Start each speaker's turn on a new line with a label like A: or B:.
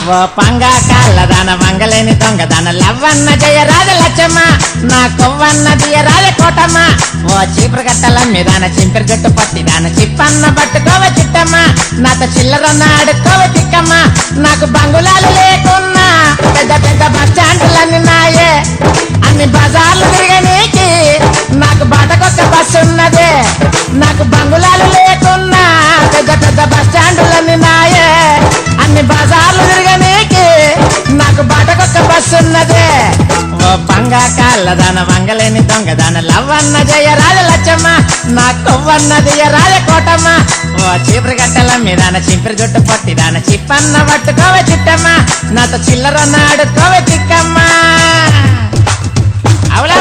A: ఓ పంగా కాళ్ళదాన మంగలేని దొంగదాన లవ్వన్న జయ రాజ లచ్చమ్మ నా కొవ్వన్న దియ రాజ కోటమ్మ ఓ చీపురు గట్టల మీదాన చింపిరి జట్టు పట్టిదాన చిప్పన్న పట్టుకోవ చిట్టమ్మ నాతో చిల్లరన్న ఆడుకోవ తిక్కమ్మ నాకు బంగుళాలు లేకున్నా పెద్ద పెద్ద బస్ స్టాండ్లన్నీ నాయే అన్ని బజార్లు తిరగనీకి నాకు బాటకొక్క బస్సు ఉన్నదే నాకు బంగుళాలు లేకున్నా పెద్ద పెద్ద బస్ స్టాండ్లన్నీ నాయే అన్ని బజార్లు తిరగనీకి నాకు బాటకొక్క బస్సు ఉన్నదే ఓ పంగా కాళ్ళదాన మంగలేని దొంగదాన లవ్వన్న జయ రాజ లచ్చమ్మ నా కొవ్వన్నది రాజ కోటమ్మ ఓ చీపురు గట్టల మీదాన చింపిరి జుట్టు పట్టిదాన చిప్పన్న పట్టుకోవ చిట్టమ్మ నాతో చిల్లరన్న ఆడుకోవ చిక్కమ్మ అవులా